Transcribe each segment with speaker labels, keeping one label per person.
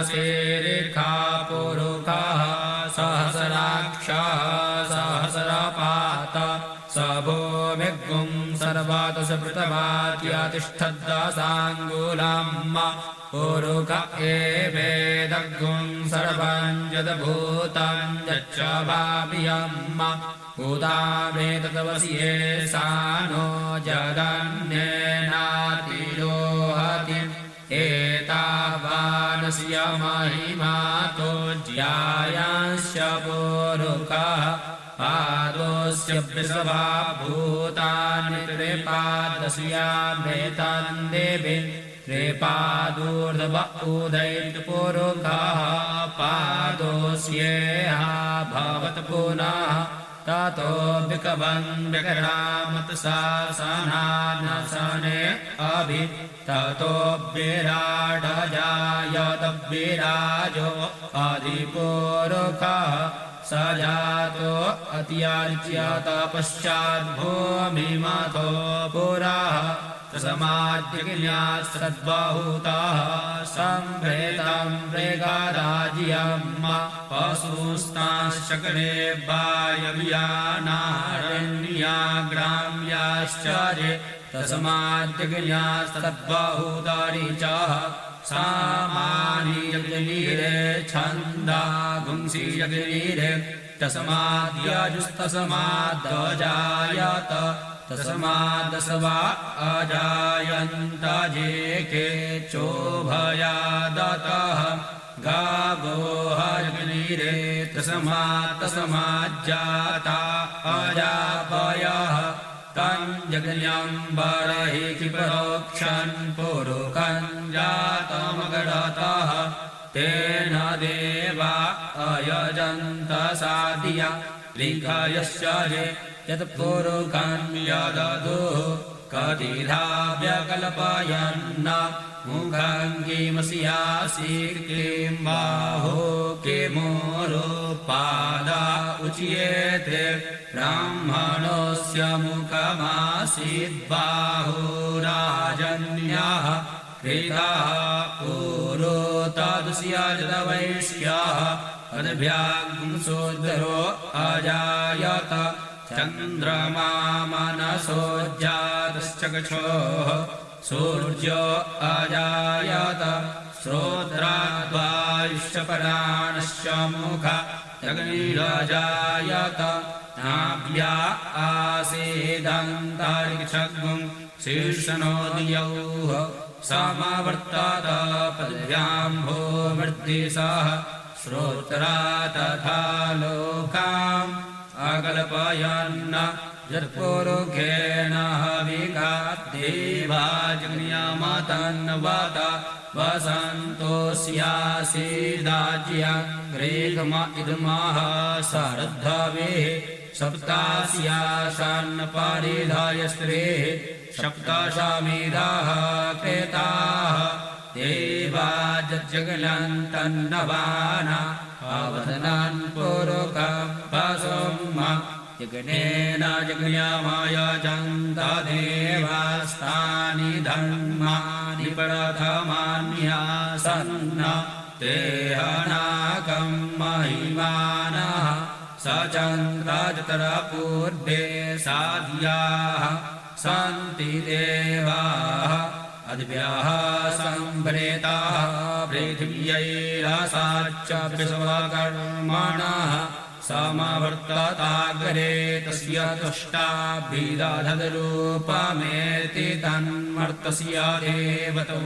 Speaker 1: सहस्रासेरिखा पुरुखः सहस्राक्षः सहस्रपात स भूमिगुं सर्वात् स पृथवात्यातिष्ठद्दासाङ्गुलम् पुरुख एवेदगुं सर्वं यद्भूतं यच्च भाव्यम् उदामेतदवस्ये सानो जगन्नेनातिरोहति एतावानस्य महिमातो ज्यायांश्च पुरुखः पादोऽस्य वृषभा भूतानि त्रिपादस्यामेतान् देवे त्रिपादूर्ध्व उदैर्पुरुखः पादोऽस्येह भवत् पुनः ततो विकवन् विकरामत्सासनानसने अभि ततो विराडजायत विराजो अधिपुरुखः स जातो अत्यार्च्यत पश्चाद्भूमिमथो पुरः तस्माद्यज्ञात् सद्बाहुतः सम्भेतं मृगराज्यम् पशुस्ताश्चक्रे वायव्यानारण्याग्राम्याश्च तस्माद्यज्ञात् सद्बाहुतानि च सामानि यज्ञनीरे छन्दा गुंसि यज्ञनीरे तस्माद्यजुस्तस्माद्जायत तस्मादसवा अजायन्त जेके चोभयादतः गावो हयग्नीरे तस्माज्जाता अजापयः तञ्जग्न्यं बर्हिः परोक्षन् पुरुखं जातमगरतः तेन देवा अयजन्त साधिया लिखयश्च ये यत्पुरुखं यदधुः कतिधा व्यकल्पयन्न मुखं किमस्यासि किं बाहो किमूरुपादा उच्येते ब्राह्मणस्य मुखमासीद्बाहुराजन्यः कृतः पुरो तदस्यजदवैश्यः अद्भ्यागुंसोद्धरो अजायत चन्द्रमा मनसो जातश्चक्षुः सूर्यो अजायत श्रोत्राद्वायुश्च पराणश्च मुखः अग्निरजायत नाभ्या आसीदन्तरिक्षगुं शीर्षणोदयौः समवर्तत पद्भ्यां भूमृद्दिशः श्रोत्रा तथा लोकाम् अकल्पयन् यत्पुरुखेण हविकाद्देवा जग्न्यमतन्वत वसन्तोऽस्यासीदाज्यग्रेगम इदमः सरद्धवेः सप्तास्याशान् परिधाय स्त्रीः सप्तशामिदाः क्रेताः देवा जज्जगलन्तन्नवाना अवधनान् पुरुखं पशुम् यज्ञेन यज्ञमायजन्त देवास्तानि धर्माणि प्रथमान्यासन् तेहनाकं महिमानः स चन्द्रजतरपूर्वे साध्याः सन्ति देवाः अद्भ्यः सम्भ्रेताः पृथिव्यैरसाच्च विश्वकर्मणः समवर्तताग्रे तस्य तुष्टाभिदधरूपमेति तन्मर्तस्य देवत्वमाजानमग्रे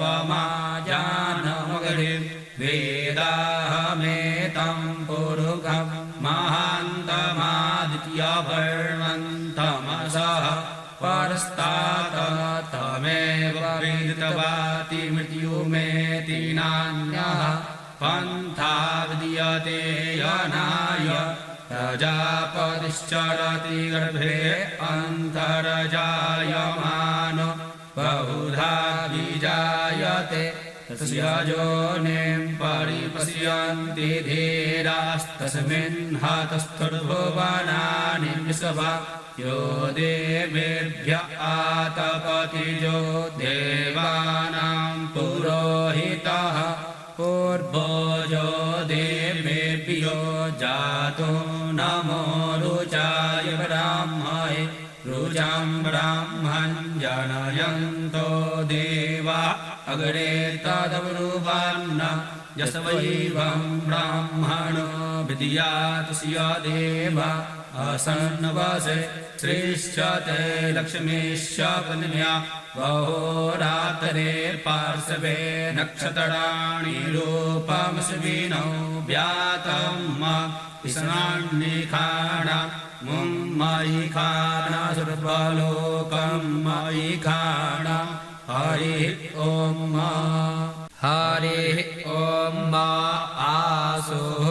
Speaker 1: वेदाहमेतं पुरुखं महान्तमादित्यवर्णन्तमसः परस्तात् तमेव वेदितवाति मृत्युमेति नान्यः पन्था विद्यते यनाय प्रजापतिश्चरति गर्भे अन्तर्जायमानो बहुधा विजायते तस्य योनिं परिपश्यन्ति धीरास्तस्मिन् हतस्थुर्भुवनानि विश्वा यो देवेभ्य आतपतिजो देवानां पुरोहितः भूर्भुवो देवेभ्यो जातो नमो रुचाय ब्राह्मणे रुचां ब्राह्मं जनयन्तो देवा अग्रे तदवरुवान्न यस्वैवं ब्राह्मणो विद्यात् स्य देवा असन्नवासे श्रीश्च ते लक्ष्मीश्च पत्न्या वहोरात्रे पार्श्वे नक्षत्राणि रूपमश्विनौ व्यातं विष्णान्निखाणा मुम्मयिखाणा सर्वलोकं मयिखाणा हरिः ॐ हरिः ॐ आसुः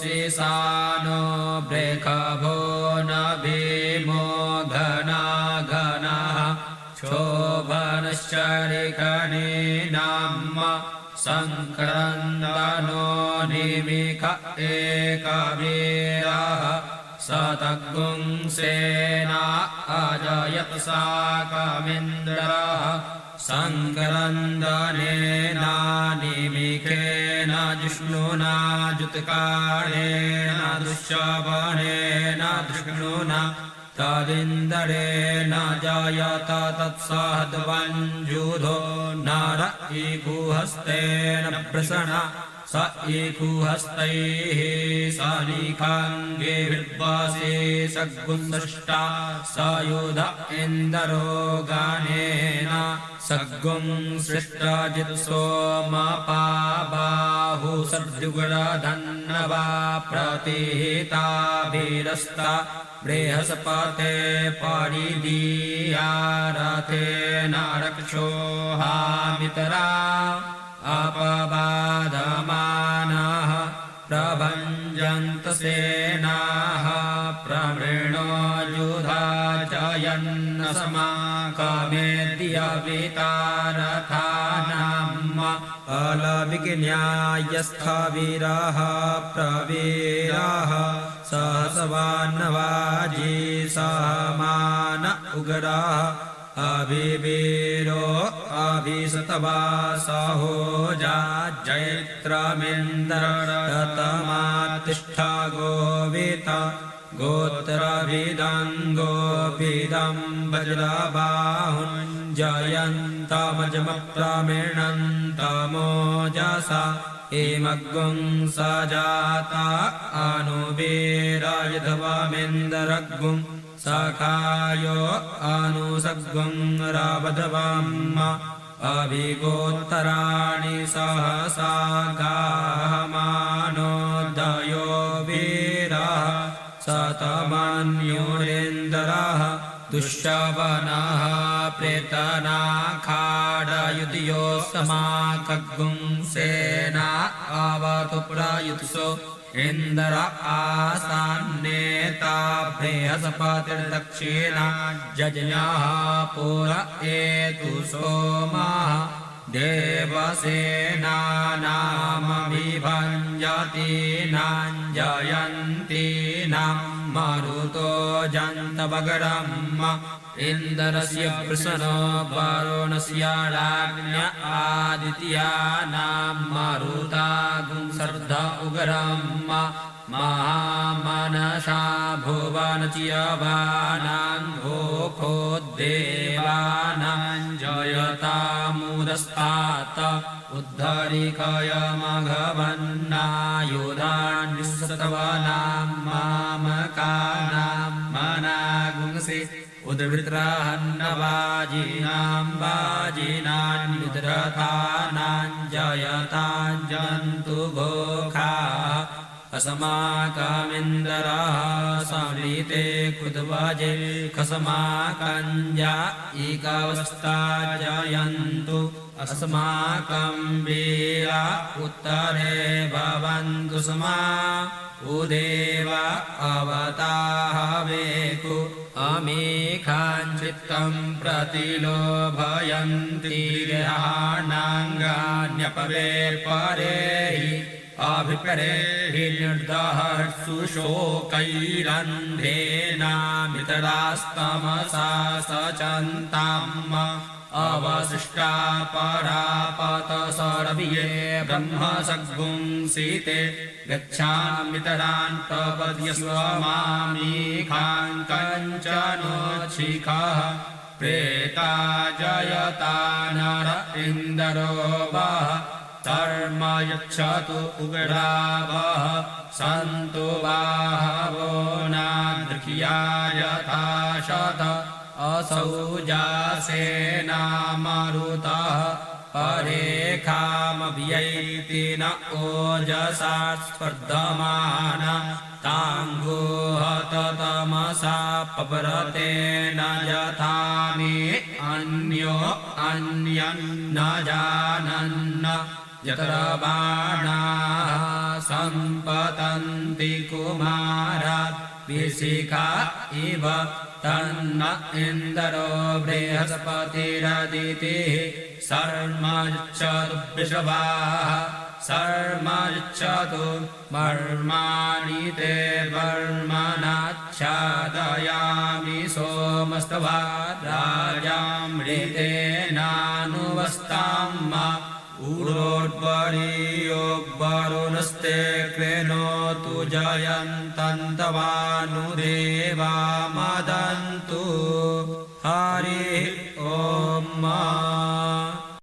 Speaker 1: शिशानो बृखभो न भीमो घना घनः क्षोभनश्चरिकणीनां सङ्क्रन्दनो निमिख एकवीरः शतगुंसेना अजयत् साकमिन्द्रः सङ्क्रन्दनेना निमिखेन जिष्णुना जुत्कारेण दुःशवनेन धृष्णुना तदिन्द्रेण जायत तत्सहद्वञ्जुधो नर इकुहस्तेन प्रसना स इकुहस्तैः सनिखाङ्गे विद्वासे सग्गुंसृष्टा स युध इन्दरो गानेन सग्गुं सृष्टजित्सोमपाबाहु सर्जुगुणधन्नवा प्रतिहिताभिरस्ता बृहस्पते परिदीयारथेन रक्षोहामितरा अपबाधमानः प्रभञ्जन्तसेनाः प्रवृणो युधा जयन्न समाकमेद्यवितारथानाम् अलविज्ञायस्थवीरः प्रवीरः सहस्वान्नवाजी सहमान उग्रः अभिवीरो अभिशतवासहो जैत्रमिन्द्रतमातिष्ठा गोवित गोत्रभिदं गोभिदं वज्रबाहुं जयन्तमजमप्रमिणन्तमोजसा इमग्गुं सजाता अनुवीरयध्वमिन्दरग्गुं सखायो अनुसग्गुं रावध्वम् अभिगोत्तराणि सहसा गाहमानोदयो वीरः शतमन्युरेन्द्रः दुःशवनः प्रेतनाखाडयुधियो समाकग्गुं सेना आवतु प्रयुत्सो इन्द्र आसान्नेता बृहस्पतिर्दक्षिणा जज्ञः पुर एतु सोमः देवसेनानामभिभञ्जतीनां जयन्तीनां मरुतो जन्तवगरम् इन्द्रस्य प्रसनो वरुणस्य राज्ञ आदित्यानां मरुतागुं सर्ध उग्रम् महामनसा भुवनच्यवानां भोखो देवानां जयतामुदस्तात् उद्धरिकयमघवन्नायुधान्निस्तवनां मामकानां मनागुंसि उद्वृत्रान्नवाजीनां वाजीनान् विद्रथानां जयतां जन्तु घोखाः अस्माकमिन्द्रः समिते कृतवाजे खस्माकञ्जा इकावस्था जयन्तु अस्माकं वीरा उत्तरे भवन्तु स्मा उदेव अवताहवेकु अमीखाञ्चित्तं प्रतिलोभयन्ति ग्रहाणाङ्गान्यपवे परेहि अभिपरेहि निर्दहर्षु शोकैरन्धेनामितरास्तमसा सचन्ताम् अवशिष्टा परापतसरविये ब्रह्म सद्गुं सीते गच्छामितरान् प्रपद्यस्व मामीखान् कञ्चनोच्छिखः प्रेता जयता नर इन्दरो वः धर्म यच्छतु उग्रावः सन्तु बाहवो नादृख्या यथा शत असौ जासेना मरुतः परेखामभ्यैति न ओजसा स्पर्धमान ताङ्गोहत तमसा पप्रते न यथा मे अन्यो अन्यन्न जानन्न यत्र बाणाः सम्पतन्ति कुमारात् विशिखा इव तन्न इन्दरो बृहस्पतिरदितिः सर्मच्छतु वृषभाः सर्मच्छतु वर्माणि ते वर्मणाच्छादयामि सोमस्तवा राजामृतेनानुवस्ताम् उरोर्वरीयोर्वरुणस्ते कृणोतु जयन्तन्तवानुदेवा मदन्तु हरिः ॐ